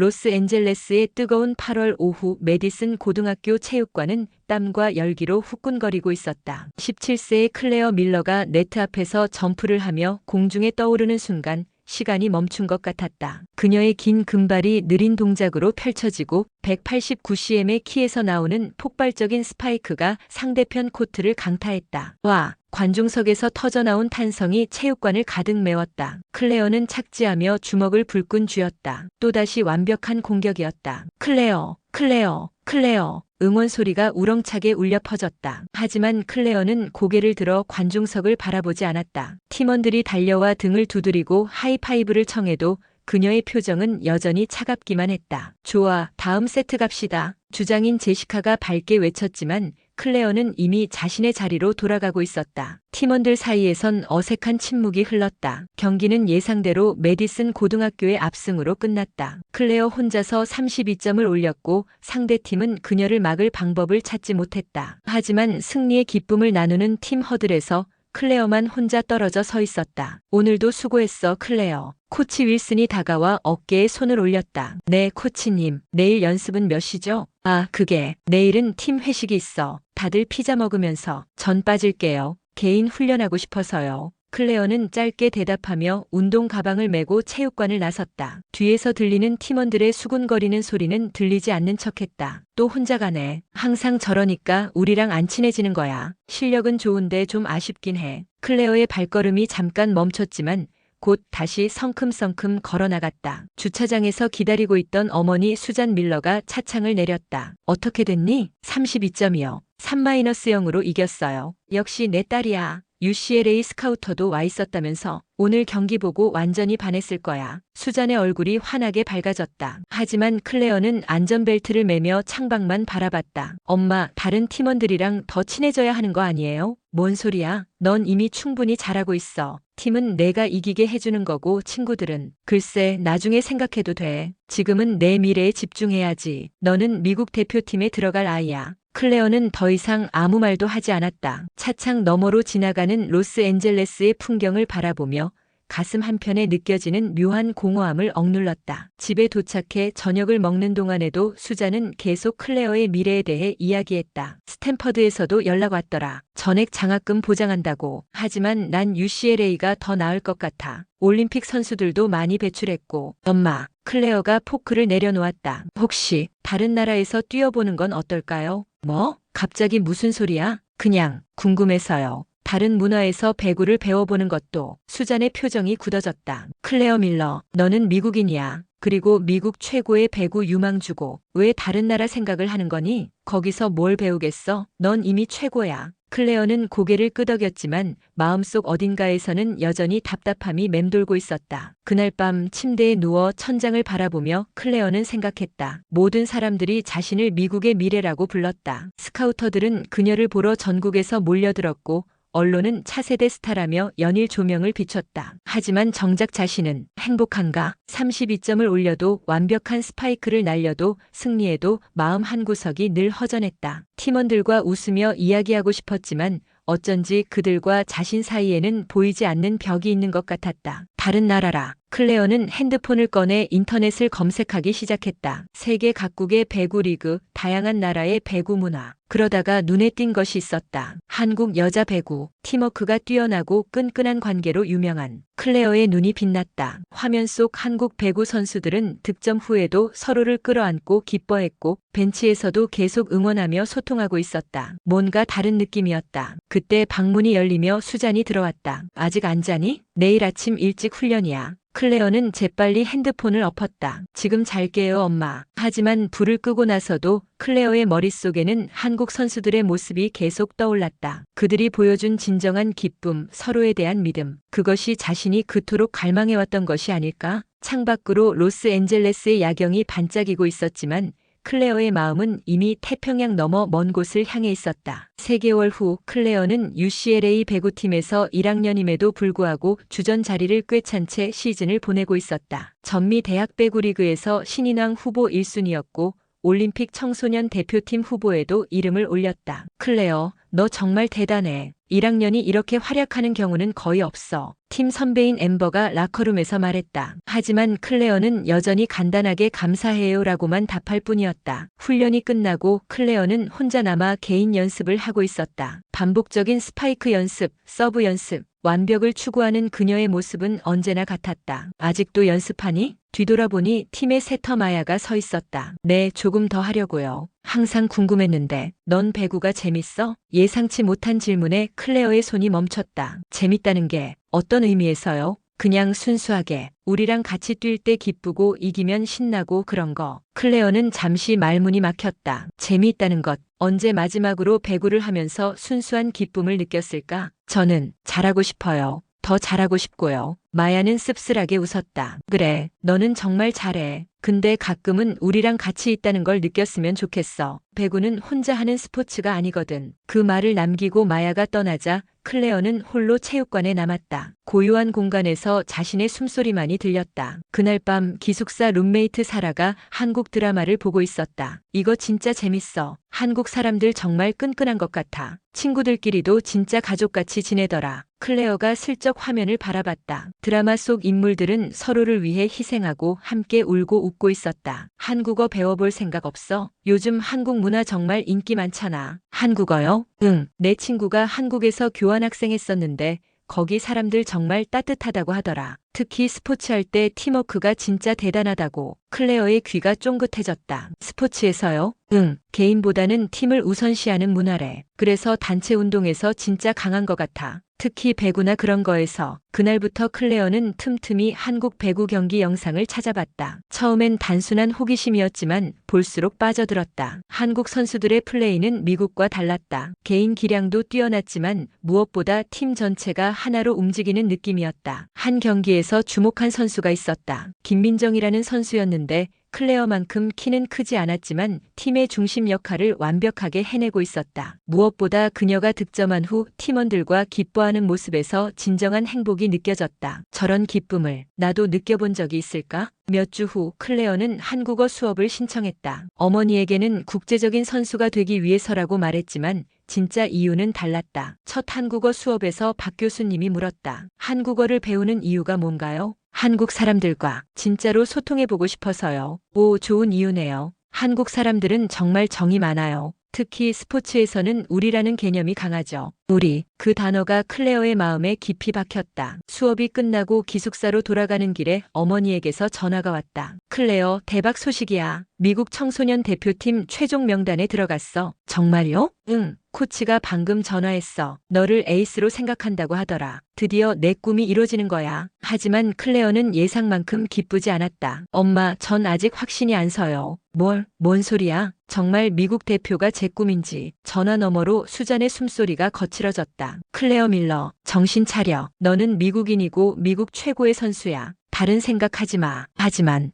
로스앤젤레스의 뜨거운 8월 오후 메디슨 고등학교 체육관은 땀과 열기로 후끈거리고 있었다. 17세의 클레어 밀러가 네트 앞에서 점프를 하며 공중에 떠오르는 순간 시간이 멈춘 것 같았다. 그녀의 긴 금발이 느린 동작으로 펼쳐지고 189cm의 키에서 나오는 폭발적인 스파이크가 상대편 코트를 강타했다. 와! 관중석에서 터져나온 탄성이 체육관을 가득 메웠다. 클레어는 착지하며 주먹을 불끈 쥐었다. 또다시 완벽한 공격이었다. 클레어, 클레어, 클레어. 응원 소리가 우렁차게 울려 퍼졌다. 하지만 클레어는 고개를 들어 관중석을 바라보지 않았다. 팀원들이 달려와 등을 두드리고 하이파이브를 청해도 그녀의 표정은 여전히 차갑기만 했다. 좋아, 다음 세트 갑시다. 주장인 제시카가 밝게 외쳤지만 클레어는 이미 자신의 자리로 돌아가고 있었다. 팀원들 사이에선 어색한 침묵이 흘렀다. 경기는 예상대로 메디슨 고등학교의 압승으로 끝났다. 클레어 혼자서 32점을 올렸고 상대팀은 그녀를 막을 방법을 찾지 못했다. 하지만 승리의 기쁨을 나누는 팀 허들에서 클레어만 혼자 떨어져 서 있었다. 오늘도 수고했어, 클레어. 코치 윌슨이 다가와 어깨에 손을 올렸다. 네, 코치님. 내일 연습은 몇 시죠? 아, 그게. 내일은 팀 회식이 있어. 다들 피자 먹으면서. 전 빠질게요. 개인 훈련하고 싶어서요. 클레어는 짧게 대답하며 운동 가방을 메고 체육관을 나섰다. 뒤에서 들리는 팀원들의 수군거리는 소리는 들리지 않는 척했다. 또 혼자 가네. 항상 저러니까 우리랑 안 친해지는 거야. 실력은 좋은데 좀 아쉽긴 해. 클레어의 발걸음이 잠깐 멈췄지만 곧 다시 성큼성큼 걸어나갔다. 주차장에서 기다리고 있던 어머니 수잔 밀러가 차창을 내렸다. 어떻게 됐니? 32점이요. 3-0으로 이겼어요. 역시 내 딸이야. UCLA 스카우터도 와 있었다면서 오늘 경기 보고 완전히 반했을 거야. 수잔의 얼굴이 환하게 밝아졌다. 하지만 클레어는 안전벨트를 매며 창밖만 바라봤다. 엄마, 다른 팀원들이랑 더 친해져야 하는 거 아니에요? 뭔 소리야? 넌 이미 충분히 잘하고 있어. 팀은 내가 이기게 해주는 거고 친구들은 글쎄 나중에 생각해도 돼. 지금은 내 미래에 집중해야지. 너는 미국 대표팀에 들어갈 아이야. 클레어는 더 이상 아무 말도 하지 않았다. 차창 너머로 지나가는 로스앤젤레스의 풍경을 바라보며 가슴 한편에 느껴지는 묘한 공허함을 억눌렀다. 집에 도착해 저녁을 먹는 동안에도 수잔은 계속 클레어의 미래에 대해 이야기했다. 스탠퍼드에서도 연락 왔더라. 전액 장학금 보장한다고. 하지만 난 UCLA가 더 나을 것 같아. 올림픽 선수들도 많이 배출했고. 엄마, 클레어가 포크를 내려놓았다. 혹시 다른 나라에서 뛰어보는 건 어떨까요? 뭐? 갑자기 무슨 소리야? 그냥 궁금해서요. 다른 문화에서 배구를 배워보는 것도. 수잔의 표정이 굳어졌다. 클레어 밀러, 너는 미국인이야. 그리고 미국 최고의 배구 유망주고 왜 다른 나라 생각을 하는 거니? 거기서 뭘 배우겠어? 넌 이미 최고야. 클레어는 고개를 끄덕였지만 마음속 어딘가에서는 여전히 답답함이 맴돌고 있었다. 그날 밤 침대에 누워 천장을 바라보며 클레어는 생각했다. 모든 사람들이 자신을 미국의 미래라고 불렀다. 스카우터들은 그녀를 보러 전국에서 몰려들었고 언론은 차세대 스타라며 연일 조명을 비췄다. 하지만 정작 자신은 행복한가? 32점을 올려도 완벽한 스파이크를 날려도 승리해도 마음 한구석이 늘 허전했다. 팀원들과 웃으며 이야기하고 싶었지만 어쩐지 그들과 자신 사이에는 보이지 않는 벽이 있는 것 같았다. 다른 나라라. 클레어는 핸드폰을 꺼내 인터넷을 검색하기 시작했다. 세계 각국의 배구 리그, 다양한 나라의 배구 문화. 그러다가 눈에 띈 것이 있었다. 한국 여자 배구, 팀워크가 뛰어나고 끈끈한 관계로 유명한. 클레어의 눈이 빛났다. 화면 속 한국 배구 선수들은 득점 후에도 서로를 끌어안고 기뻐했고 벤치에서도 계속 응원하며 소통하고 있었다. 뭔가 다른 느낌이었다. 그때 방문이 열리며 수잔이 들어왔다. 아직 안 자니? 내일 아침 일찍 훈련이야. 클레어는 재빨리 핸드폰을 엎었다. 지금 잘게요, 엄마. 하지만 불을 끄고 나서도 클레어의 머릿속에는 한국 선수들의 모습이 계속 떠올랐다. 그들이 보여준 진정한 기쁨, 서로에 대한 믿음. 그것이 자신이 그토록 갈망해왔던 것이 아닐까? 창밖으로 로스앤젤레스의 야경이 반짝이고 있었지만 클레어의 마음은 이미 태평양 너머 먼 곳을 향해 있었다. 3개월 후 클레어는 UCLA 배구팀에서 1학년임에도 불구하고 주전 자리를 꿰찬 채 시즌을 보내고 있었다. 전미 대학 배구 리그에서 신인왕 후보 1순위였고 올림픽 청소년 대표팀 후보에도 이름을 올렸다. 클레어, 너 정말 대단해. 1학년이 이렇게 활약하는 경우는 거의 없어. 팀 선배인 엠버가 라커룸에서 말했다. 하지만 클레어는 여전히 간단하게 감사해요라고만 답할 뿐이었다. 훈련이 끝나고 클레어는 혼자 남아 개인 연습을 하고 있었다. 반복적인 스파이크 연습, 서브 연습, 완벽을 추구하는 그녀의 모습은 언제나 같았다. 아직도 연습하니? 뒤돌아보니 팀의 세터 마야가 서 있었다. 네, 조금 더 하려고요. 항상 궁금했는데 넌 배구가 재밌어? 예상치 못한 질문에 클레어의 손이 멈췄다. 재밌다는 게 어떤 의미에서요? 그냥 순수하게 우리랑 같이 뛸 때 기쁘고 이기면 신나고 그런 거. 클레어는 잠시 말문이 막혔다. 재미있다는 것. 언제 마지막으로 배구를 하면서 순수한 기쁨을 느꼈을까? 저는 잘하고 싶어요. 더 잘하고 싶고요. 마야는 씁쓸하게 웃었다. 그래, 너는 정말 잘해. 근데 가끔은 우리랑 같이 있다는 걸 느꼈으면 좋겠어. 배구는 혼자 하는 스포츠가 아니거든. 그 말을 남기고 마야가 떠나자 클레어는 홀로 체육관에 남았다. 고요한 공간에서 자신의 숨소리만이 들렸다. 그날 밤 기숙사 룸메이트 사라가 한국 드라마를 보고 있었다. 이거 진짜 재밌어. 한국 사람들 정말 끈끈한 것 같아. 친구들끼리도 진짜 가족같이 지내더라. 클레어가 슬쩍 화면을 바라봤다. 드라마 속 인물들은 서로를 위해 희생하고 함께 울고 웃고 있었다. 한국어 배워볼 생각 없어? 요즘 한국 문화 정말 인기 많잖아. 한국어요? 응. 내 친구가 한국에서 교환학생 했었는데 거기 사람들 정말 따뜻하다고 하더라. 특히 스포츠 할 때 팀워크가 진짜 대단하다고. 클레어의 귀가 쫑긋해졌다. 스포츠에서요? 응. 개인보다는 팀을 우선시하는 문화래. 그래서 단체 운동에서 진짜 강한 것 같아. 특히 배구나 그런 거에서. 그날부터 클레어는 틈틈이 한국 배구 경기 영상을 찾아봤다. 처음엔 단순한 호기심이었지만 볼수록 빠져들었다. 한국 선수들의 플레이는 미국과 달랐다. 개인 기량도 뛰어났지만 무엇보다 팀 전체가 하나로 움직이는 느낌이었다. 한 경기에서 주목한 선수가 있었다. 김민정이라는 선수였는데 클레어만큼 키는 크지 않았지만 팀의 중심 역할을 완벽하게 해내고 있었다. 무엇보다 그녀가 득점한 후 팀원들과 기뻐하는 모습에서 진정한 행복이 느껴졌다. 저런 기쁨을 나도 느껴본 적이 있을까? 몇 주 후 클레어는 한국어 수업을 신청했다. 어머니에게는 국제적인 선수가 되기 위해서라고 말했지만 진짜 이유는 달랐다. 첫 한국어 수업에서 박 교수님이 물었다. 한국어를 배우는 이유가 뭔가요? 한국 사람들과 진짜로 소통해보고 싶어서요. 오, 좋은 이유네요. 한국 사람들은 정말 정이 많아요. 특히 스포츠에서는 우리라는 개념이 강하죠. 우리, 그 단어가 클레어의 마음에 깊이 박혔다. 수업이 끝나고 기숙사로 돌아가는 길에 어머니에게서 전화가 왔다. 클레어, 대박 소식이야. 미국 청소년 대표팀 최종 명단에 들어갔어. 정말요? 응. 코치가 방금 전화했어. 너를 에이스로 생각한다고 하더라. 드디어 내 꿈이 이루어지는 거야. 하지만 클레어는 예상만큼 기쁘지 않았다. 엄마, 전 아직 확신이 안 서요. 뭔 소리야? 정말 미국 대표가 제 꿈인지. 전화 너머로 수잔의 숨소리가 거칠어졌다. 클레어 밀러, 정신 차려. 너는 미국인이고 미국 최고의 선수야. 다른 생각하지 마.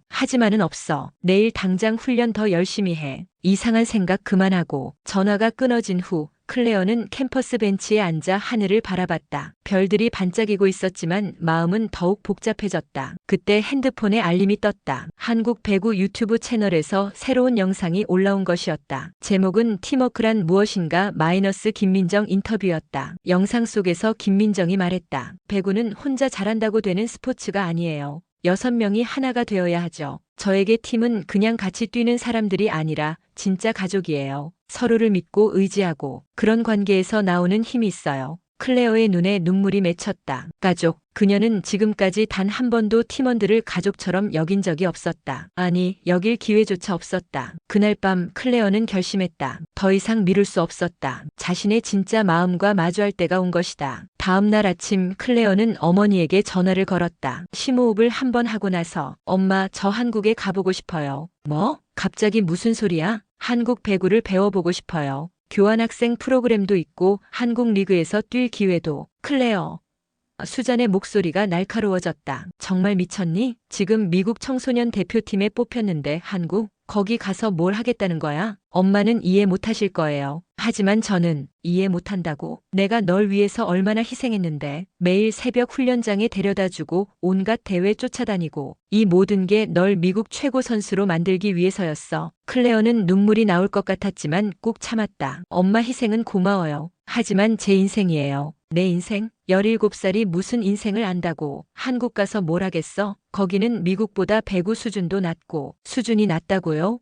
하지만은 없어. 내일 당장 훈련 더 열심히 해. 이상한 생각 그만하고. 전화가 끊어진 후 클레어는 캠퍼스 벤치에 앉아 하늘을 바라봤다. 별들이 반짝이고 있었지만 마음은 더욱 복잡해졌다. 그때 핸드폰에 알림이 떴다. 한국 배구 유튜브 채널에서 새로운 영상이 올라온 것이었다. 제목은 팀워크란 무엇인가 마이너스 김민정 인터뷰였다. 영상 속에서 김민정이 말했다. 배구는 혼자 잘한다고 되는 스포츠가 아니에요. 6명이 하나가 되어야 하죠. 저에게 팀은 그냥 같이 뛰는 사람들이 아니라 진짜 가족이에요. 서로를 믿고 의지하고 그런 관계에서 나오는 힘이 있어요. 클레어의 눈에 눈물이 맺혔다. 가족. 그녀는 지금까지 단 한 번도 팀원들을 가족처럼 여긴 적이 없었다. 아니, 여길 기회조차 없었다. 그날 밤 클레어는 결심했다. 더 이상 미룰 수 없었다. 자신의 진짜 마음과 마주할 때가 온 것이다. 다음 날 아침 클레어는 어머니에게 전화를 걸었다. 심호흡을 한 번 하고 나서 엄마, 저 한국에 가보고 싶어요. 뭐? 갑자기 무슨 소리야? 한국 배구를 배워보고 싶어요. 교환학생 프로그램도 있고 한국 리그에서 뛸 기회도. 클레어. 수잔의 목소리가 날카로워졌다. 정말 미쳤니? 지금 미국 청소년 대표팀에 뽑혔는데 한국? 거기 가서 뭘 하겠다는 거야? 엄마는 이해 못하실 거예요. 하지만 저는 이해 못한다고. 내가 널 위해서 얼마나 희생했는데. 매일 새벽 훈련장에 데려다주고 온갖 대회 쫓아다니고. 이 모든 게 널 미국 최고 선수로 만들기 위해서였어. 클레어는 눈물이 나올 것 같았지만 꾹 참았다. 엄마 희생은 고마워요. 하지만 제 인생이에요. 내 인생? 17살이 무슨 인생을 안다고. 한국 가서 뭘 하겠어? 거기는 미국보다 배구 수준도 낮고. 수준이 낮다고요?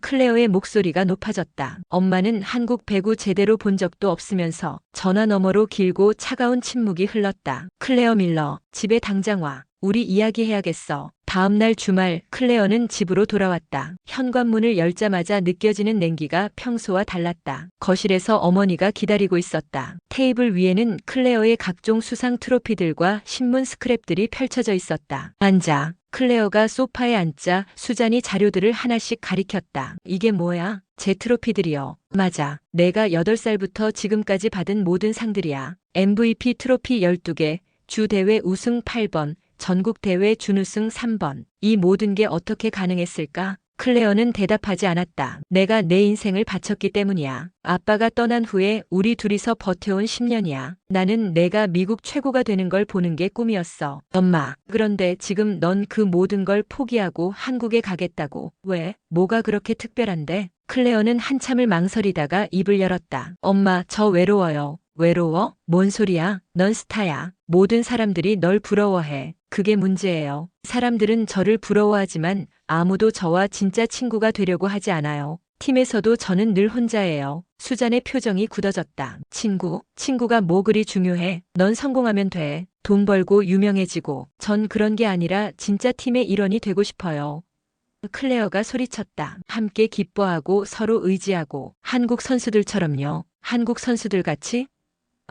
클레어의 목소리가 높아졌다. 엄마는 한국 배구 제대로 본 적도 없으면서 전화 너머로 길고 차가운 침묵이 흘렀다. 클레어 밀러, 집에 당장 와. 우리 이야기해야겠어. 다음 날 주말 클레어는 집으로 돌아왔다. 현관문을 열자마자 느껴지는 냉기가 평소와 달랐다. 거실에서 어머니가 기다리고 있었다. 테이블 위에는 클레어의 각종 수상 트로피들과 신문 스크랩들이 펼쳐져 있었다. 앉아. 클레어가 소파에 앉자 수잔이 자료들을 하나씩 가리켰다. 이게 뭐야? 제 트로피들이요. 맞아. 내가 8살부터 지금까지 받은 모든 상들이야. MVP 트로피 12개, 주대회 우승 8번, 전국대회 준우승 3번. 이 모든 게 어떻게 가능했을까? 클레어는 대답하지 않았다. 내가 내 인생을 바쳤기 때문이야. 아빠가 떠난 후에 우리 둘이서 버텨온 10년이야. 나는 내가 미국 최고가 되는 걸 보는 게 꿈이었어. 엄마. 그런데 지금 넌 그 모든 걸 포기하고 한국에 가겠다고. 왜? 뭐가 그렇게 특별한데? 클레어는 한참을 망설이다가 입을 열었다. 엄마, 저 외로워요. 외로워? 뭔 소리야? 넌 스타야. 모든 사람들이 널 부러워해. 그게 문제예요. 사람들은 저를 부러워하지만 아무도 저와 진짜 친구가 되려고 하지 않아요. 팀에서도 저는 늘 혼자예요. 수잔의 표정이 굳어졌다. 친구가 뭐 그리 중요해. 넌 성공하면 돼. 돈 벌고 유명해지고. 전 그런 게 아니라 진짜 팀의 일원이 되고 싶어요. 클레어가 소리쳤다. 함께 기뻐하고 서로 의지하고. 한국 선수들처럼요. 한국 선수들 같이?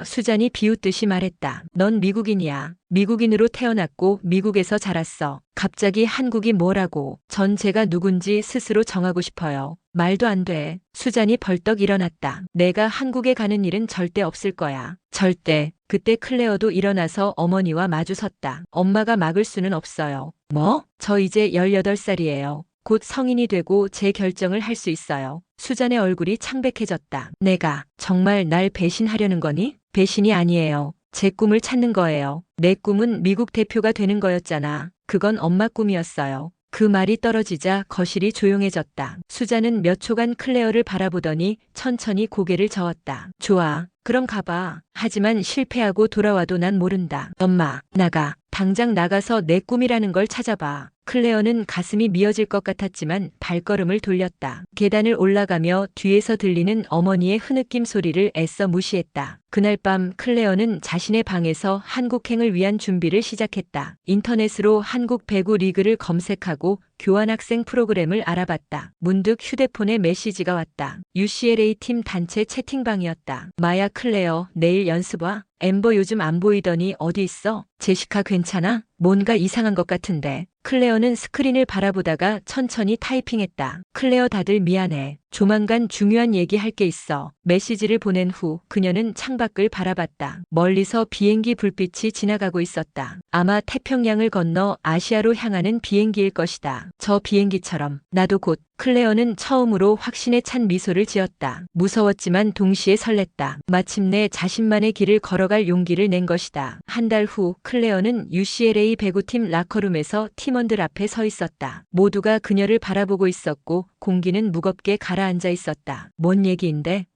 수잔이 비웃듯이 말했다. 넌 미국인이야. 미국인으로 태어났고 미국에서 자랐어. 갑자기 한국이 뭐라고. 전 제가 누군지 스스로 정하고 싶어요. 말도 안 돼. 수잔이 벌떡 일어났다. 내가 한국에 가는 일은 절대 없을 거야. 절대. 그때 클레어도 일어나서 어머니와 마주섰다. 엄마가 막을 수는 없어요. 뭐? 저 이제 18살이에요. 곧 성인이 되고 제 결정을 할 수 있어요. 수잔의 얼굴이 창백해졌다. 내가 정말 날 배신하려는 거니? 배신이 아니에요. 제 꿈을 찾는 거예요. 내 꿈은 미국 대표가 되는 거였잖아. 그건 엄마 꿈이었어요. 그 말이 떨어지자 거실이 조용해졌다. 수잔은 몇 초간 클레어를 바라보더니 천천히 고개를 저었다. 좋아. 그럼 가봐. 하지만 실패하고 돌아와도 난 모른다. 엄마, 나가. 당장 나가서 내 꿈이라는 걸 찾아봐. 클레어는 가슴이 미어질 것 같았지만 발걸음을 돌렸다. 계단을 올라가며 뒤에서 들리는 어머니의 흐느낌 소리를 애써 무시했다. 그날 밤 클레어는 자신의 방에서 한국행을 위한 준비를 시작했다. 인터넷으로 한국 배구 리그를 검색하고 교환학생 프로그램을 알아봤다. 문득 휴대폰에 메시지가 왔다. UCLA 팀 단체 채팅방이었다. 마야 클레어, 내일 연습 와? 엠버 요즘 안 보이더니 어디 있어? 제시카 괜찮아? 뭔가 이상한 것 같은데. 클레어는 스크린을 바라보다가 천천히 타이핑했다. 클레어 다들 미안해. 조만간 중요한 얘기 할 게 있어. 메시지를 보낸 후 그녀는 창밖을 바라봤다. 멀리서 비행기 불빛이 지나가고 있었다. 아마 태평양을 건너 아시아로 향하는 비행기일 것이다. 저 비행기처럼 나도 곧. 클레어는 처음으로 확신에 찬 미소를 지었다. 무서웠지만 동시에 설렜다. 마침내 자신만의 길을 걸어갈 용기를 낸 것이다. 한 달 후 클레어는 UCLA 배구팀 라커룸에서 팀원들 앞에 서 있었다. 모두가 그녀를 바라보고 있었고 공기는 무겁게 가라앉아 있었다. 뭔 얘기인데?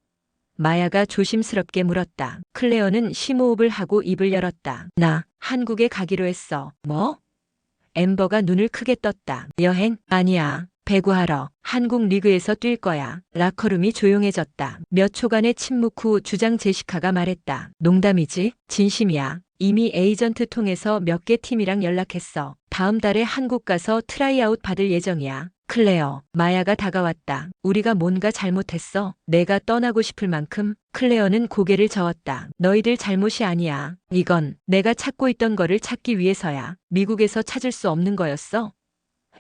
마야가 조심스럽게 물었다. 클레어는 심호흡을 하고 입을 열었다. 나 한국에 가기로 했어. 뭐? 엠버가 눈을 크게 떴다. 여행? 아니야. 배구하러. 한국 리그에서 뛸 거야. 라커룸이 조용해졌다. 몇 초간의 침묵 후 주장 제시카가 말했다. 농담이지? 진심이야. 이미 에이전트 통해서 몇 개 팀이랑 연락했어. 다음 달에 한국 가서 트라이아웃 받을 예정이야. 클레어, 마야가 다가왔다. 우리가 뭔가 잘못했어? 내가 떠나고 싶을 만큼? 클레어는 고개를 저었다. 너희들 잘못이 아니야. 이건 내가 찾고 있던 거를 찾기 위해서야. 미국에서 찾을 수 없는 거였어?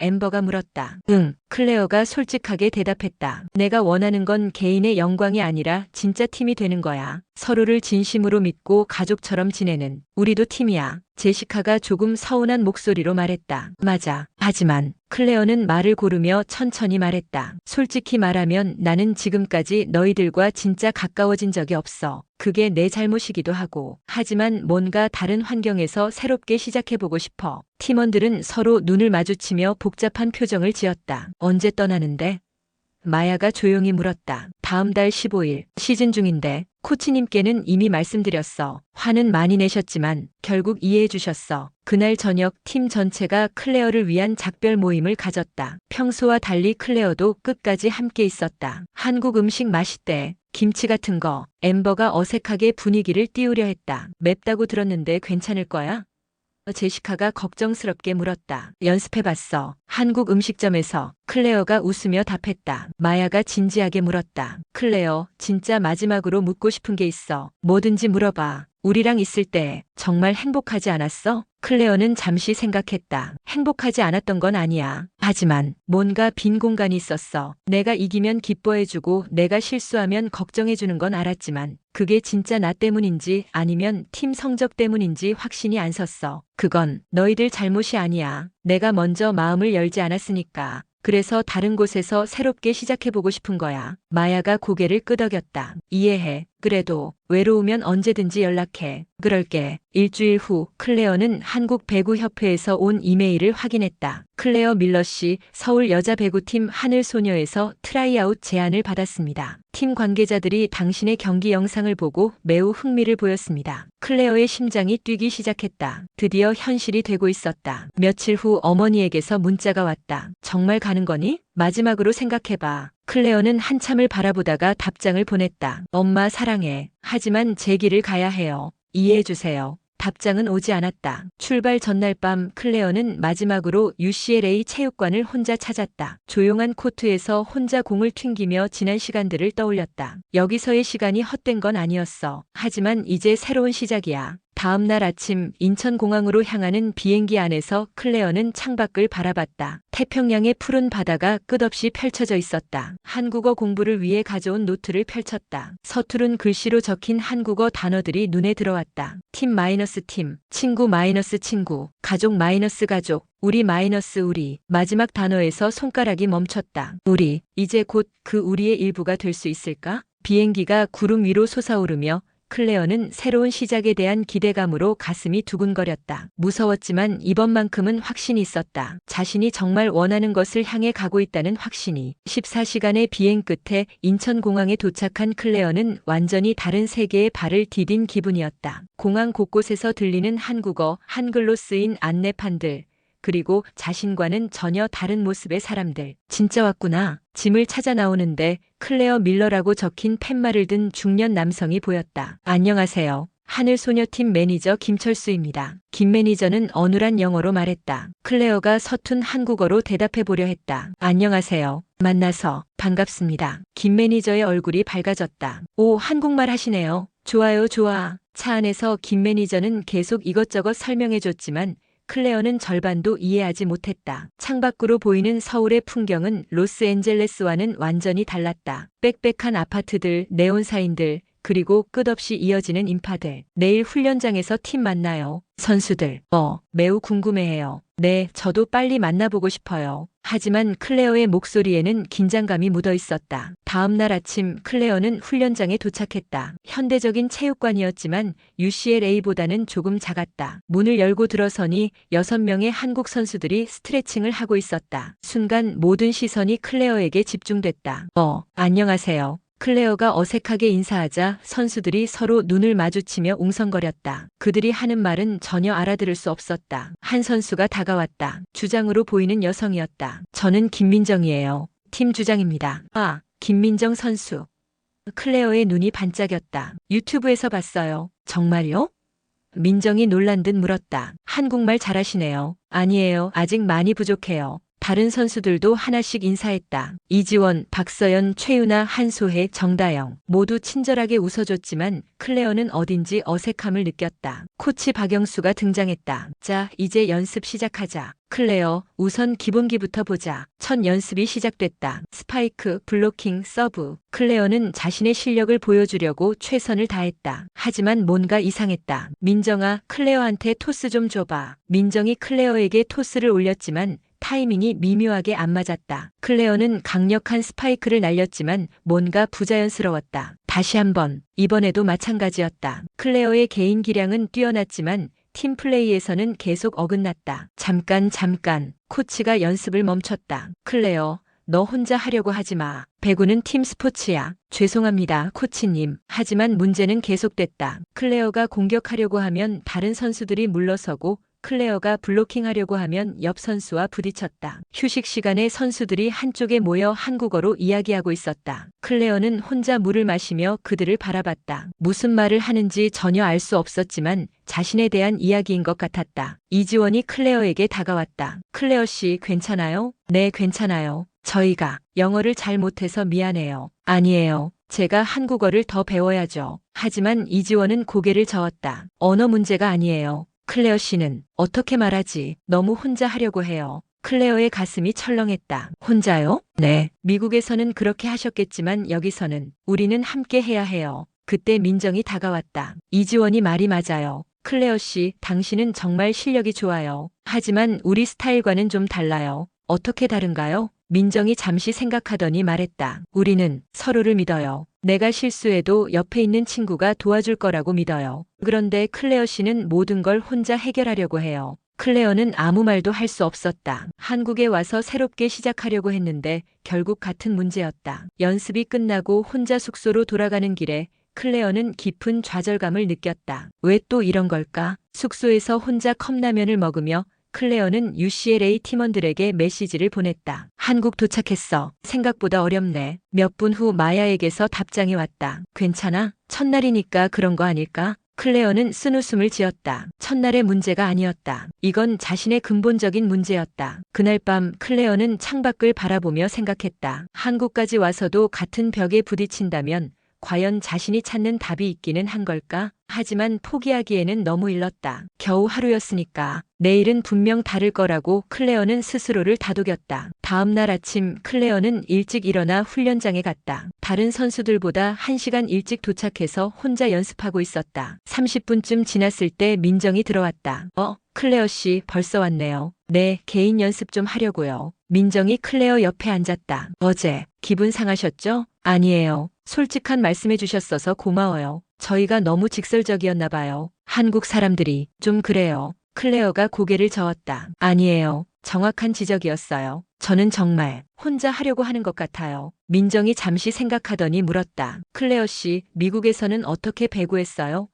엠버가 물었다. 응, 클레어가 솔직하게 대답했다. 내가 원하는 건 개인의 영광이 아니라 진짜 팀이 되는 거야. 서로를 진심으로 믿고 가족처럼 지내는 우리도 팀이야. 제시카가 조금 서운한 목소리로 말했다. 맞아. 하지만 클레어는 말을 고르며 천천히 말했다. 솔직히 말하면 나는 지금까지 너희들과 진짜 가까워진 적이 없어. 그게 내 잘못이기도 하고. 하지만 뭔가 다른 환경에서 새롭게 시작해보고 싶어. 팀원들은 서로 눈을 마주치며 복잡한 표정을 지었다. 언제 떠나는데? 마야가 조용히 물었다. 다음 달 15일, 시즌 중인데 코치님께는 이미 말씀드렸어. 화는 많이 내셨지만 결국 이해해 주셨어. 그날 저녁 팀 전체가 클레어를 위한 작별 모임을 가졌다. 평소와 달리 클레어도 끝까지 함께 있었다. 한국 음식 맛있대. 김치 같은 거. 엠버가 어색하게 분위기를 띄우려 했다. 맵다고 들었는데 괜찮을 거야? 제시카가 걱정스럽게 물었다. 연습해봤어. 한국 음식점에서. 클레어가 웃으며 답했다. 마야가 진지하게 물었다. 클레어, 진짜 마지막으로 묻고 싶은 게 있어. 뭐든지 물어봐. 우리랑 있을 때 정말 행복하지 않았어? 클레어는 잠시 생각했다. 행복하지 않았던 건 아니야. 하지만 뭔가 빈 공간이 있었어. 내가 이기면 기뻐해주고 내가 실수하면 걱정해주는 건 알았지만 그게 진짜 나 때문인지 아니면 팀 성적 때문인지 확신이 안 섰어. 그건 너희들 잘못이 아니야. 내가 먼저 마음을 열지 않았으니까. 그래서 다른 곳에서 새롭게 시작해보고 싶은 거야. 마야가 고개를 끄덕였다. 이해해. 그래도 외로우면 언제든지 연락해. 그럴게. 일주일 후 클레어는 한국 배구협회에서 온 이메일을 확인했다. 클레어 밀러 씨, 서울 여자배구팀 하늘소녀에서 트라이아웃 제안을 받았습니다. 팀 관계자들이 당신의 경기 영상을 보고 매우 흥미를 보였습니다. 클레어의 심장이 뛰기 시작했다. 드디어 현실이 되고 있었다. 며칠 후 어머니에게서 문자가 왔다. 정말 가는 거니? 마지막으로 생각해봐. 클레어는 한참을 바라보다가 답장을 보냈다. 엄마 사랑해. 하지만 제 길을 가야 해요. 이해해주세요. 답장은 오지 않았다. 출발 전날 밤 클레어는 마지막으로 UCLA 체육관을 혼자 찾았다. 조용한 코트에서 혼자 공을 튕기며 지난 시간들을 떠올렸다. 여기서의 시간이 헛된 건 아니었어. 하지만 이제 새로운 시작이야. 다음 날 아침 인천공항으로 향하는 비행기 안에서 클레어는 창밖을 바라봤다. 태평양의 푸른 바다가 끝없이 펼쳐져 있었다. 한국어 공부를 위해 가져온 노트를 펼쳤다. 서투른 글씨로 적힌 한국어 단어들이 눈에 들어왔다. 팀 마이너스 팀, 친구 마이너스 친구, 가족 마이너스 가족, 우리 마이너스 우리. 마지막 단어에서 손가락이 멈췄다. 우리, 이제 곧 그 우리의 일부가 될 수 있을까? 비행기가 구름 위로 솟아오르며 클레어는 새로운 시작에 대한 기대감으로 가슴이 두근거렸다. 무서웠지만 이번만큼은 확신이 있었다. 자신이 정말 원하는 것을 향해 가고 있다는 확신이. 14시간의 비행 끝에 인천공항에 도착한 클레어는 완전히 다른 세계에 발을 디딘 기분이었다. 공항 곳곳에서 들리는 한국어, 한글로 쓰인 안내판들. 그리고 자신과는 전혀 다른 모습의 사람들. 진짜 왔구나. 짐을 찾아 나오는데 클레어 밀러라고 적힌 팻말을 든 중년 남성이 보였다. 안녕하세요. 하늘소녀팀 매니저 김철수입니다. 김 매니저는 어눌한 영어로 말했다. 클레어가 서툰 한국어로 대답해 보려 했다. 안녕하세요. 만나서 반갑습니다. 김 매니저의 얼굴이 밝아졌다. 오, 한국말 하시네요. 좋아요, 좋아. 차 안에서 김 매니저는 계속 이것저것 설명해 줬지만 클레어는 절반도 이해하지 못했다. 창밖으로 보이는 서울의 풍경은 로스앤젤레스와는 완전히 달랐다. 빽빽한 아파트들, 네온사인들, 그리고 끝없이 이어지는 인파들. 내일 훈련장에서 팀 만나요. 선수들. 매우 궁금해해요. 네, 저도 빨리 만나보고 싶어요. 하지만 클레어의 목소리에는 긴장감이 묻어 있었다. 다음 날 아침 클레어는 훈련장에 도착했다. 현대적인 체육관이었지만 UCLA보다는 조금 작았다. 문을 열고 들어서니 6명의 한국 선수들이 스트레칭을 하고 있었다. 순간 모든 시선이 클레어에게 집중됐다. 안녕하세요. 클레어가 어색하게 인사하자 선수들이 서로 눈을 마주치며 웅성거렸다. 그들이 하는 말은 전혀 알아들을 수 없었다. 한 선수가 다가왔다. 주장으로 보이는 여성이었다. 저는 김민정이에요. 팀 주장입니다. 아, 김민정 선수. 클레어의 눈이 반짝였다. 유튜브에서 봤어요. 정말요? 민정이 놀란 듯 물었다. 한국말 잘하시네요. 아니에요. 아직 많이 부족해요. 다른 선수들도 하나씩 인사했다. 이지원, 박서연, 최유나, 한소혜, 정다영 모두 친절하게 웃어줬지만 클레어는 어딘지 어색함을 느꼈다. 코치 박영수가 등장했다. 자, 이제 연습 시작하자. 클레어, 우선 기본기부터 보자. 첫 연습이 시작됐다. 스파이크, 블로킹, 서브. 클레어는 자신의 실력을 보여주려고 최선을 다했다. 하지만 뭔가 이상했다. 민정아, 클레어한테 토스 좀 줘봐. 민정이 클레어에게 토스를 올렸지만 타이밍이 미묘하게 안 맞았다. 클레어는 강력한 스파이크를 날렸지만 뭔가 부자연스러웠다. 다시 한번, 이번에도 마찬가지였다. 클레어의 개인 기량은 뛰어났지만 팀 플레이에서는 계속 어긋났다. 잠깐, 코치가 연습을 멈췄다. 클레어, 너 혼자 하려고 하지 마. 배구는 팀 스포츠야. 죄송합니다, 코치님. 하지만 문제는 계속됐다. 클레어가 공격하려고 하면 다른 선수들이 물러서고 클레어가 블로킹하려고 하면 옆 선수와 부딪혔다. 휴식 시간에 선수들이 한쪽에 모여 한국어로 이야기하고 있었다. 클레어는 혼자 물을 마시며 그들을 바라봤다. 무슨 말을 하는지 전혀 알 수 없었지만 자신에 대한 이야기인 것 같았다. 이지원이 클레어에게 다가왔다. 클레어 씨, 괜찮아요? 네, 괜찮아요. 저희가 영어를 잘 못해서 미안해요. 아니에요. 제가 한국어를 더 배워야죠. 하지만 이지원은 고개를 저었다. 언어 문제가 아니에요. 클레어 씨는 어떻게 말하지? 너무 혼자 하려고 해요. 클레어의 가슴이 철렁했다. 혼자요? 네. 미국에서는 그렇게 하셨겠지만 여기서는 우리는 함께 해야 해요. 그때 민정이 다가왔다. 이지원이 말이 맞아요. 클레어 씨, 당신은 정말 실력이 좋아요. 하지만 우리 스타일과는 좀 달라요. 어떻게 다른가요? 민정이 잠시 생각하더니 말했다. 우리는 서로를 믿어요. 내가 실수해도 옆에 있는 친구가 도와줄 거라고 믿어요. 그런데 클레어 씨는 모든 걸 혼자 해결하려고 해요. 클레어는 아무 말도 할 수 없었다. 한국에 와서 새롭게 시작하려고 했는데 결국 같은 문제였다. 연습이 끝나고 혼자 숙소로 돌아가는 길에 클레어는 깊은 좌절감을 느꼈다. 왜 또 이런 걸까? 숙소에서 혼자 컵라면을 먹으며 클레어는 UCLA 팀원들에게 메시지를 보냈다. 한국 도착했어. 생각보다 어렵네. 몇 분 후 마야에게서 답장이 왔다. 괜찮아? 첫날이니까 그런 거 아닐까? 클레어는 쓴웃음을 지었다. 첫날의 문제가 아니었다. 이건 자신의 근본적인 문제였다. 그날 밤 클레어는 창밖을 바라보며 생각했다. 한국까지 와서도 같은 벽에 부딪힌다면 과연 자신이 찾는 답이 있기는 한 걸까? 하지만 포기하기에는 너무 일렀다. 겨우 하루였으니까. 내일은 분명 다를 거라고 클레어는 스스로를 다독였다. 다음 날 아침 클레어는 일찍 일어나 훈련장에 갔다. 다른 선수들보다 1시간 일찍 도착해서 혼자 연습하고 있었다. 30분쯤 지났을 때 민정이 들어왔다. 클레어 씨 벌써 왔네요. 네, 개인 연습 좀 하려고요. 민정이 클레어 옆에 앉았다. 어제 기분 상하셨죠? 아니에요. 솔직한 말씀해 주셨어서 고마워요. 저희가 너무 직설적이었나 봐요. 한국 사람들이 좀 그래요. 클레어가 고개를 저었다. 아니에요. 정확한 지적이었어요. 저는 정말 혼자 하려고 하는 것 같아요. 민정이 잠시 생각하더니 물었다. 클레어 씨, 미국에서는 어떻게 배구했어요?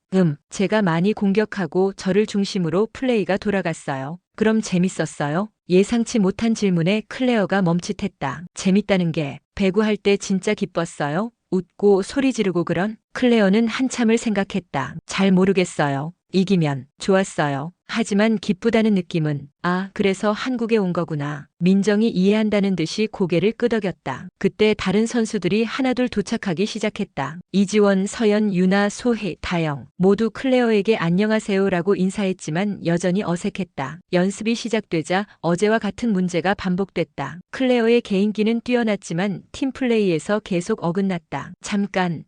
제가 많이 공격하고 저를 중심으로 플레이가 돌아갔어요. 그럼 재밌었어요? 예상치 못한 질문에 클레어가 멈칫했다. 재밌다는 게 배구할 때 진짜 기뻤어요? 웃고 소리 지르고 그런? 클레어는 한참을 생각했다. 잘 모르겠어요. 이기면 좋았어요. 하지만 기쁘다는 느낌은 그래서 한국에 온 거구나. 민정이 이해한다는 듯이 고개를 끄덕였다. 그때 다른 선수들이 하나둘 도착하기 시작했다. 이지원, 서연, 유나, 소혜, 다영 모두 클레어에게 안녕하세요라고 인사했지만 여전히 어색했다. 연습이 시작되자 어제와 같은 문제가 반복됐다. 클레어의 개인기는 뛰어났지만 팀플레이에서 계속 어긋났다. 잠깐.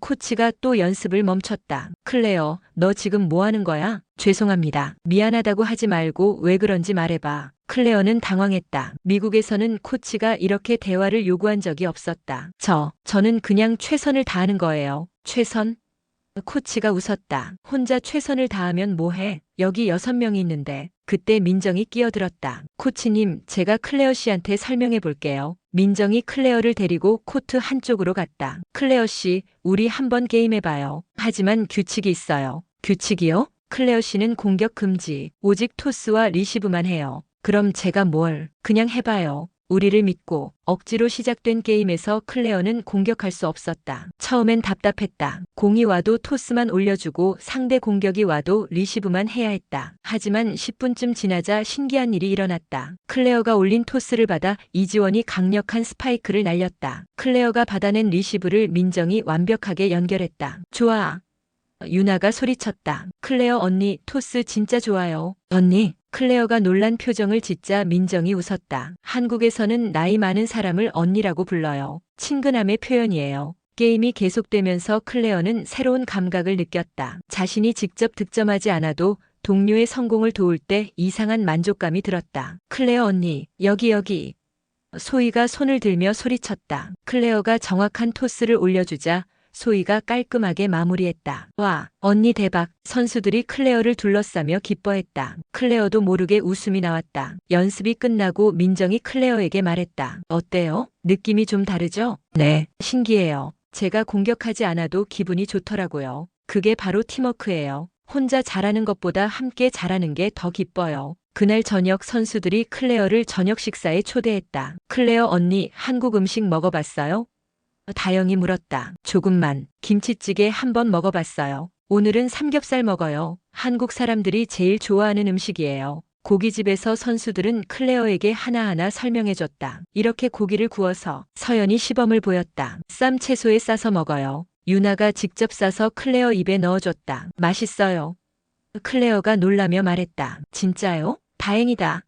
코치가 또 연습을 멈췄다. 클레어, 너 지금 뭐 하는 거야? 죄송합니다. 미안하다고 하지 말고 왜 그런지 말해봐. 클레어는 당황했다. 미국에서는 코치가 이렇게 대화를 요구한 적이 없었다. 저는 그냥 최선을 다하는 거예요. 최선? 코치가 웃었다. 혼자 최선을 다하면 뭐해? 여기 6명이 있는데. 그때 민정이 끼어들었다. 코치님, 제가 클레어 씨한테 설명해 볼게요. 민정이 클레어를 데리고 코트 한쪽으로 갔다. 클레어 씨, 우리 한번 게임해봐요. 하지만 규칙이 있어요. 규칙이요? 클레어 씨는 공격 금지. 오직 토스와 리시브만 해요. 그럼 제가 그냥 해봐요. 우리를 믿고 억지로 시작된 게임에서 클레어는 공격할 수 없었다. 처음엔 답답했다. 공이 와도 토스만 올려주고 상대 공격이 와도 리시브만 해야 했다. 하지만 10분쯤 지나자 신기한 일이 일어났다. 클레어가 올린 토스를 받아 이지원이 강력한 스파이크를 날렸다. 클레어가 받아낸 리시브를 민정이 완벽하게 연결했다. 좋아. 유나가 소리쳤다. 클레어 언니 토스 진짜 좋아요. 언니. 클레어가 놀란 표정을 짓자 민정이 웃었다. 한국에서는 나이 많은 사람을 언니라고 불러요. 친근함의 표현이에요. 게임이 계속되면서 클레어는 새로운 감각을 느꼈다. 자신이 직접 득점하지 않아도 동료의 성공을 도울 때 이상한 만족감이 들었다. 클레어 언니, 여기. 소희가 손을 들며 소리쳤다. 클레어가 정확한 토스를 올려주자 소희가 깔끔하게 마무리했다. 와, 언니 대박. 선수들이 클레어를 둘러싸며 기뻐했다. 클레어도 모르게 웃음이 나왔다. 연습이 끝나고 민정이 클레어에게 말했다. 어때요? 느낌이 좀 다르죠? 네, 신기해요. 제가 공격하지 않아도 기분이 좋더라고요. 그게 바로 팀워크예요. 혼자 잘하는 것보다 함께 잘하는 게 더 기뻐요. 그날 저녁 선수들이 클레어를 저녁 식사에 초대했다. 클레어 언니, 한국 음식 먹어봤어요? 다영이 물었다. 조금만. 김치찌개 한번 먹어봤어요. 오늘은 삼겹살 먹어요. 한국 사람들이 제일 좋아하는 음식이에요. 고깃집에서 선수들은 클레어에게 하나하나 설명해줬다. 이렇게 고기를 구워서 서연이 시범을 보였다. 쌈 채소에 싸서 먹어요. 유나가 직접 싸서 클레어 입에 넣어줬다. 맛있어요. 클레어가 놀라며 말했다. 진짜요? 다행이다.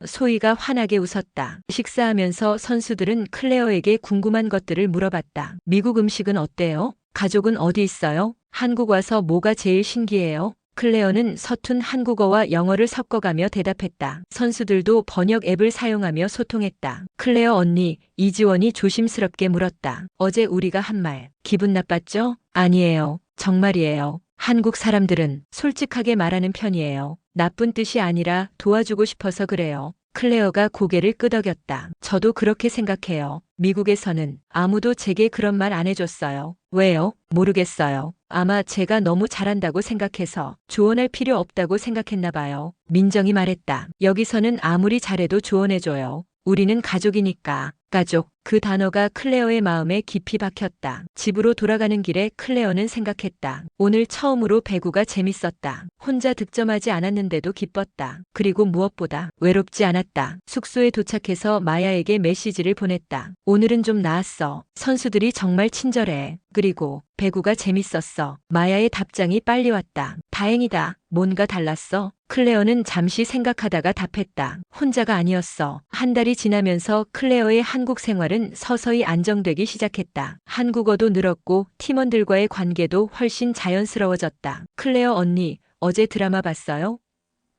소희가 환하게 웃었다. 식사하면서 선수들은 클레어에게 궁금한 것들을 물어봤다. 미국 음식은 어때요? 가족은 어디 있어요? 한국 와서 뭐가 제일 신기해요? 클레어는 서툰 한국어와 영어를 섞어가며 대답했다. 선수들도 번역 앱을 사용하며 소통했다. 클레어 언니, 이지원이 조심스럽게 물었다. 어제 우리가 한 말, 기분 나빴죠? 아니에요. 정말이에요. 한국 사람들은 솔직하게 말하는 편이에요. 나쁜 뜻이 아니라 도와주고 싶어서 그래요. 클레어가 고개를 끄덕였다. 저도 그렇게 생각해요. 미국에서는 아무도 제게 그런 말 안 해줬어요. 왜요? 모르겠어요. 아마 제가 너무 잘한다고 생각해서 조언할 필요 없다고 생각했나 봐요. 민정이 말했다. 여기서는 아무리 잘해도 조언해줘요. 우리는 가족이니까. 가족. 그 단어가 클레어의 마음에 깊이 박혔다. 집으로 돌아가는 길에 클레어는 생각했다. 오늘 처음으로 배구가 재밌었다. 혼자 득점하지 않았는데도 기뻤다. 그리고 무엇보다 외롭지 않았다. 숙소에 도착해서 마야에게 메시지를 보냈다. 오늘은 좀 나았어. 선수들이 정말 친절해. 그리고 배구가 재밌었어. 마야의 답장이 빨리 왔다. 다행이다. 뭔가 달랐어? 클레어는 잠시 생각하다가 답했다. 혼자가 아니었어. 한 달이 지나면서 클레어의 한국 생활은 서서히 안정되기 시작했다. 한국어도 늘었고 팀원들과의 관계도 훨씬 자연스러워졌다. 클레어 언니, 어제 드라마 봤어요?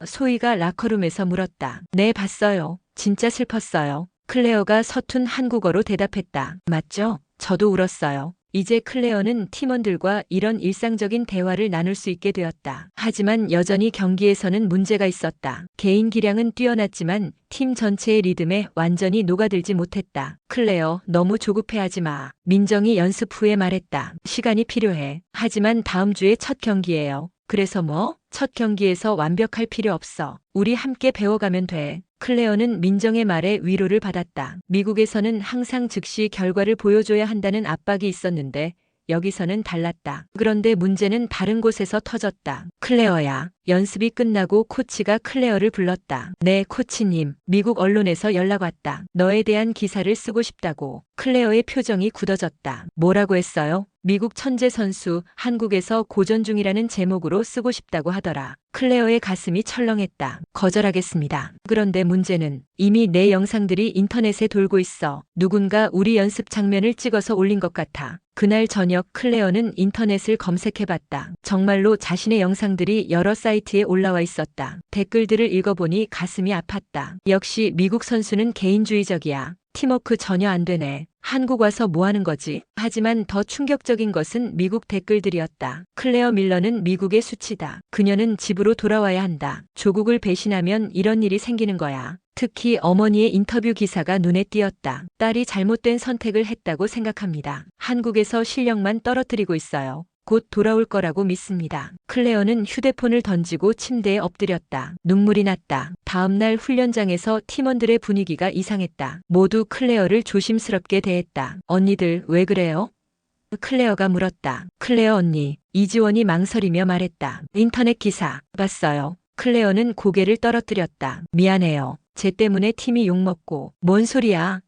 소희가 라커룸에서 물었다. 네, 봤어요. 진짜 슬펐어요. 클레어가 서툰 한국어로 대답했다. 맞죠? 저도 울었어요. 이제 클레어는 팀원들과 이런 일상적인 대화를 나눌 수 있게 되었다. 하지만 여전히 경기에서는 문제가 있었다. 개인 기량은 뛰어났지만 팀 전체의 리듬에 완전히 녹아들지 못했다. 클레어, 너무 조급해하지 마. 민정이 연습 후에 말했다. 시간이 필요해. 하지만 다음 주에 첫 경기예요. 그래서 뭐? 첫 경기에서 완벽할 필요 없어. 우리 함께 배워가면 돼. 클레어는 민정의 말에 위로를 받았다. 미국에서는 항상 즉시 결과를 보여줘야 한다는 압박이 있었는데 여기서는 달랐다. 그런데 문제는 다른 곳에서 터졌다. 클레어야. 연습이 끝나고 코치가 클레어를 불렀다. 네, 코치님. 미국 언론에서 연락 왔다. 너에 대한 기사를 쓰고 싶다고. 클레어의 표정이 굳어졌다. 뭐라고 했어요? 미국 천재 선수, 한국에서 고전 중이라는 제목으로 쓰고 싶다고 하더라. 클레어의 가슴이 철렁했다. 거절하겠습니다. 그런데 문제는 이미 내 영상들이 인터넷에 돌고 있어. 누군가 우리 연습 장면을 찍어서 올린 것 같아. 그날 저녁 클레어는 인터넷을 검색해봤다. 정말로 자신의 영상들이 여러 사이트에 올라와 있었다. 댓글들을 읽어보니 가슴이 아팠다. 역시 미국 선수는 개인주의적이야. 팀워크 전혀 안 되네. 한국 와서 뭐 하는 거지? 하지만 더 충격적인 것은 미국 댓글들이었다. 클레어 밀러는 미국의 수치다. 그녀는 집으로 돌아와야 한다. 조국을 배신하면 이런 일이 생기는 거야. 특히 어머니의 인터뷰 기사가 눈에 띄었다. 딸이 잘못된 선택을 했다고 생각합니다. 한국에서 실력만 떨어뜨리고 있어요. 곧 돌아올 거라고 믿습니다. 클레어는 휴대폰을 던지고 침대에 엎드렸다. 눈물이 났다. 다음 날 훈련장에서 팀원들의 분위기가 이상했다. 모두 클레어를 조심스럽게 대했다. 언니들 왜 그래요? 클레어가 물었다. 클레어 언니, 이지원이 망설이며 말했다. 인터넷 기사 봤어요. 클레어는 고개를 떨어뜨렸다. 미안해요. 쟤 때문에 팀이 욕먹고. 뭔 소리야?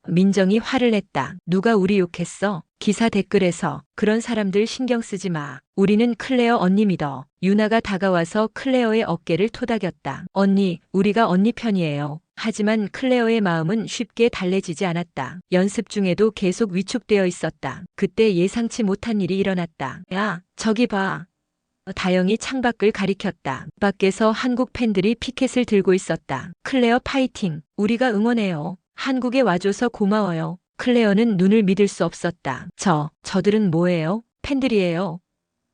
민정이 화를 냈다. 누가 우리 욕했어? 기사 댓글에서. 그런 사람들 신경 쓰지 마. 우리는 클레어 언니 믿어. 유나가 다가와서 클레어의 어깨를 토닥였다. 언니, 우리가 언니 편이에요. 하지만 클레어의 마음은 쉽게 달래지지 않았다. 연습 중에도 계속 위축되어 있었다. 그때 예상치 못한 일이 일어났다. 야, 저기 봐. 다영이 창밖을 가리켰다. 밖에서 한국 팬들이 피켓을 들고 있었다. 클레어 파이팅! 우리가 응원해요. 한국에 와줘서 고마워요. 클레어는 눈을 믿을 수 없었다. 저들은 뭐예요? 팬들이에요.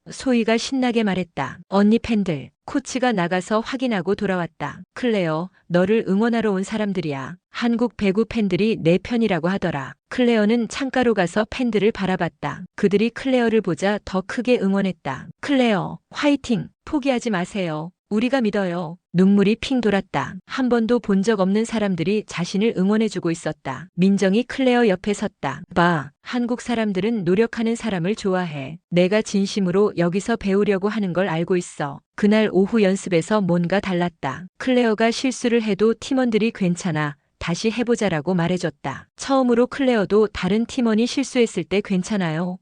소희가 신나게 말했다. 언니 팬들. 코치가 나가서 확인하고 돌아왔다. 클레어, 너를 응원하러 온 사람들이야. 한국 배구 팬들이 내 편이라고 하더라. 클레어는 창가로 가서 팬들을 바라봤다. 그들이 클레어를 보자 더 크게 응원했다. 클레어, 화이팅! 포기하지 마세요. 우리가 믿어요. 눈물이 핑 돌았다. 한 번도 본 적 없는 사람들이 자신을 응원해주고 있었다. 민정이 클레어 옆에 섰다. 봐, 한국 사람들은 노력하는 사람을 좋아해. 내가 진심으로 여기서 배우려고 하는 걸 알고 있어. 그날 오후 연습에서 뭔가 달랐다. 클레어가 실수를 해도 팀원들이 괜찮아. 다시 해보자라고 말해줬다. 처음으로 클레어도 다른 팀원이 실수했을 때 괜찮아요.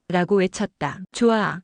라고 외쳤다. 좋아.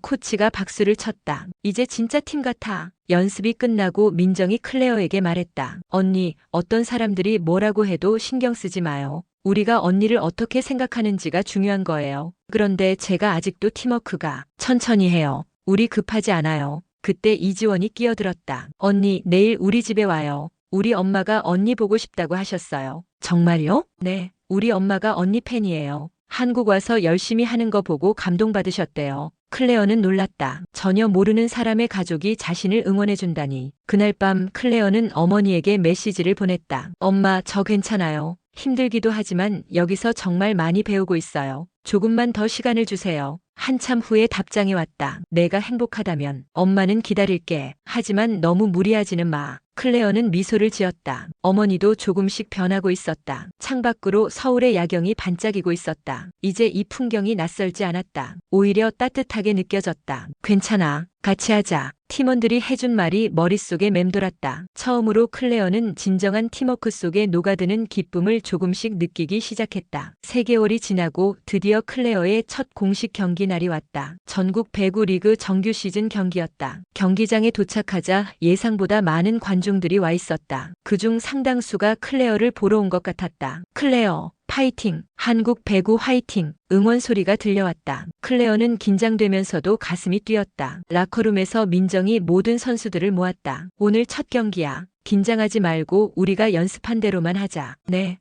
코치가 박수를 쳤다. 이제 진짜 팀 같아. 연습이 끝나고 민정이 클레어에게 말했다. 언니, 어떤 사람들이 뭐라고 해도 신경 쓰지 마요. 우리가 언니를 어떻게 생각하는지가 중요한 거예요. 그런데 제가 아직도 팀워크가 천천히 해요. 우리 급하지 않아요. 그때 이지원이 끼어들었다. 언니, 내일 우리 집에 와요. 우리 엄마가 언니 보고 싶다고 하셨어요. 정말요? 네, 우리 엄마가 언니 팬이에요. 한국 와서 열심히 하는 거 보고 감동받으셨대요. 클레어는 놀랐다. 전혀 모르는 사람의 가족이 자신을 응원해준다니. 그날 밤 클레어는 어머니에게 메시지를 보냈다. 엄마, 저 괜찮아요. 힘들기도 하지만 여기서 정말 많이 배우고 있어요. 조금만 더 시간을 주세요. 한참 후에 답장이 왔다. 내가 행복하다면 엄마는 기다릴게. 하지만 너무 무리하지는 마. 클레어는 미소를 지었다. 어머니도 조금씩 변하고 있었다. 창밖으로 서울의 야경이 반짝이고 있었다. 이제 이 풍경이 낯설지 않았다. 오히려 따뜻하게 느껴졌다. 괜찮아. 같이 하자. 팀원들이 해준 말이 머릿속에 맴돌았다. 처음으로 클레어는 진정한 팀워크 속에 녹아드는 기쁨을 조금씩 느끼기 시작했다. 3개월이 지나고 드디어 클레어의 첫 공식 경기 날이 왔다. 전국 배구 리그 정규 시즌 경기였다. 경기장에 도착하자 예상보다 많은 관중들이 와 있었다. 그중 상당수가 클레어를 보러 온 것 같았다. 클레어, 파이팅! 한국 배구 화이팅! 응원 소리가 들려왔다. 클레어는 긴장되면서도 가슴이 뛰었다. 라커룸에서 민정이 모든 선수들을 모았다. 오늘 첫 경기야. 긴장하지 말고 우리가 연습한 대로만 하자. 네.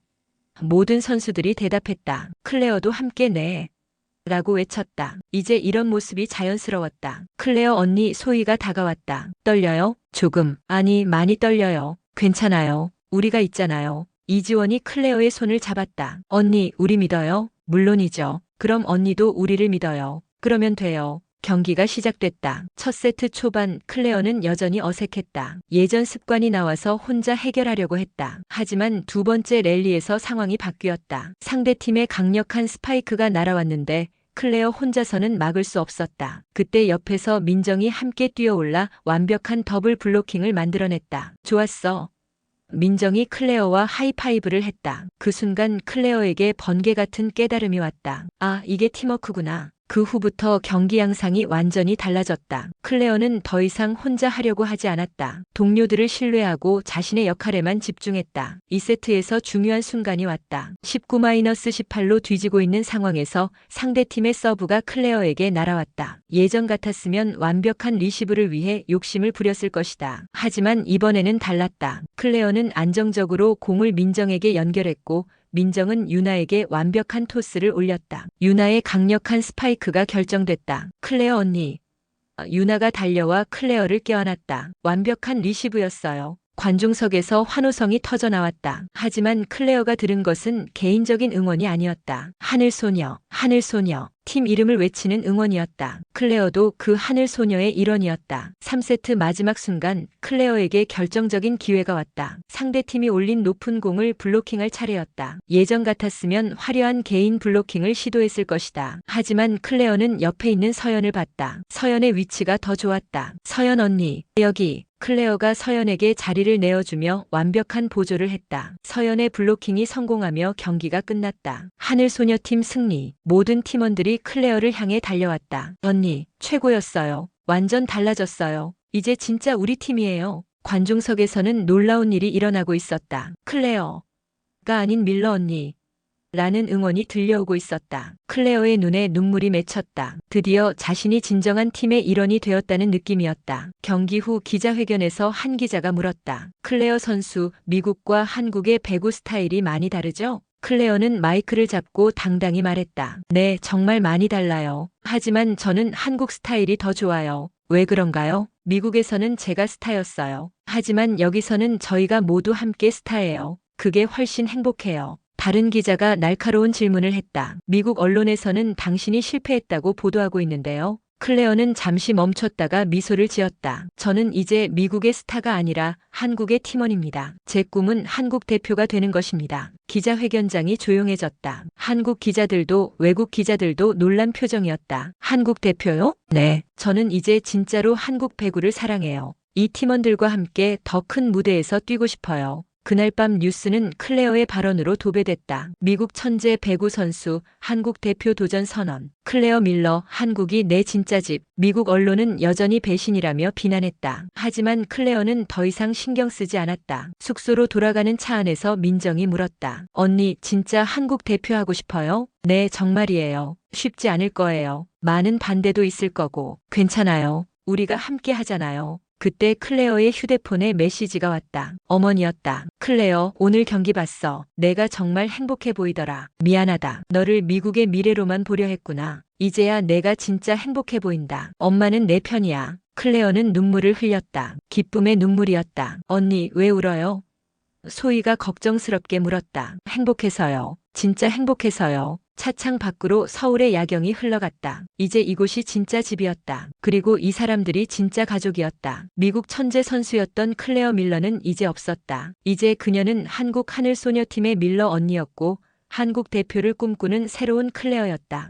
모든 선수들이 대답했다. 클레어도 함께 네. 라고 외쳤다. 이제 이런 모습이 자연스러웠다. 클레어 언니 소희가 다가왔다. 떨려요? 조금. 아니, 많이 떨려요. 괜찮아요. 우리가 있잖아요. 이지원이 클레어의 손을 잡았다. 언니, 우리 믿어요? 물론이죠. 그럼 언니도 우리를 믿어요. 그러면 돼요. 경기가 시작됐다. 첫 세트 초반 클레어는 여전히 어색했다. 예전 습관이 나와서 혼자 해결하려고 했다. 하지만 두 번째 랠리에서 상황이 바뀌었다. 상대팀의 강력한 스파이크가 날아왔는데 클레어 혼자서는 막을 수 없었다. 그때 옆에서 민정이 함께 뛰어올라 완벽한 더블 블로킹을 만들어냈다. 좋았어. 민정이 클레어와 하이파이브를 했다. 그 순간 클레어에게 번개 같은 깨달음이 왔다. 아, 이게 팀워크구나. 그 후부터 경기 양상이 완전히 달라졌다. 클레어는 더 이상 혼자 하려고 하지 않았다. 동료들을 신뢰하고 자신의 역할에만 집중했다. 2세트에서 중요한 순간이 왔다. 19-18로 뒤지고 있는 상황에서 상대팀의 서브가 클레어에게 날아왔다. 예전 같았으면 완벽한 리시브를 위해 욕심을 부렸을 것이다. 하지만 이번에는 달랐다. 클레어는 안정적으로 공을 민정에게 연결했고 민정은 유나에게 완벽한 토스를 올렸다. 유나의 강력한 스파이크가 결정됐다. 클레어 언니. 유나가 달려와 클레어를 껴안았다. 완벽한 리시브였어요. 관중석에서 환호성이 터져나왔다. 하지만 클레어가 들은 것은 개인적인 응원이 아니었다. 하늘소녀, 하늘소녀. 팀 이름을 외치는 응원이었다. 클레어도 그 하늘 소녀의 일원이었다. 3세트 마지막 순간 클레어에게 결정적인 기회가 왔다. 상대팀이 올린 높은 공을 블로킹할 차례였다. 예전 같았으면 화려한 개인 블로킹을 시도했을 것이다. 하지만 클레어는 옆에 있는 서연을 봤다. 서연의 위치가 더 좋았다. 서연 언니, 여기. 클레어가 서연에게 자리를 내어주며 완벽한 보조를 했다. 서연의 블로킹이 성공하며 경기가 끝났다. 하늘소녀팀 승리. 모든 팀원들이 클레어를 향해 달려왔다. 언니, 최고였어요. 완전 달라졌어요. 이제 진짜 우리 팀이에요. 관중석에서는 놀라운 일이 일어나고 있었다. 클레어가 아닌 밀러 언니. 라는 응원이 들려오고 있었다. 클레어의 눈에 눈물이 맺혔다. 드디어 자신이 진정한 팀의 일원이 되었다는 느낌이었다. 경기 후 기자회견에서 한 기자가 물었다. 클레어 선수, 미국과 한국의 배구 스타일이 많이 다르죠? 클레어는 마이크를 잡고 당당히 말했다. 네, 정말 많이 달라요. 하지만 저는 한국 스타일이 더 좋아요. 왜 그런가요? 미국에서는 제가 스타였어요. 하지만 여기서는 저희가 모두 함께 스타예요. 그게 훨씬 행복해요. 다른 기자가 날카로운 질문을 했다. 미국 언론에서는 당신이 실패했다고 보도하고 있는데요. 클레어는 잠시 멈췄다가 미소를 지었다. 저는 이제 미국의 스타가 아니라 한국의 팀원입니다. 제 꿈은 한국 대표가 되는 것입니다. 기자회견장이 조용해졌다. 한국 기자들도 외국 기자들도 놀란 표정이었다. 한국 대표요? 네. 저는 이제 진짜로 한국 배구를 사랑해요. 이 팀원들과 함께 더 큰 무대에서 뛰고 싶어요. 그날 밤 뉴스는 클레어의 발언으로 도배됐다. 미국 천재 배구 선수, 한국 대표 도전 선언. 클레어 밀러, 한국이 내 진짜 집. 미국 언론은 여전히 배신이라며 비난했다. 하지만 클레어는 더 이상 신경 쓰지 않았다. 숙소로 돌아가는 차 안에서 민정이 물었다. 언니, 진짜 한국 대표하고 싶어요? 네, 정말이에요. 쉽지 않을 거예요. 많은 반대도 있을 거고. 괜찮아요. 우리가 함께 하잖아요. 그때 클레어의 휴대폰에 메시지가 왔다. 어머니였다. 클레어, 오늘 경기 봤어. 내가 정말 행복해 보이더라. 미안하다. 너를 미국의 미래로만 보려 했구나. 이제야 내가 진짜 행복해 보인다. 엄마는 내 편이야. 클레어는 눈물을 흘렸다. 기쁨의 눈물이었다. 언니, 왜 울어요? 소희가 걱정스럽게 물었다. 행복해서요. 진짜 행복해서요. 차창 밖으로 서울의 야경이 흘러갔다. 이제 이곳이 진짜 집이었다. 그리고 이 사람들이 진짜 가족이었다. 미국 천재 선수였던 클레어 밀러는 이제 없었다. 이제 그녀는 한국 하늘소녀팀의 밀러 언니였고 한국 대표를 꿈꾸는 새로운 클레어였다.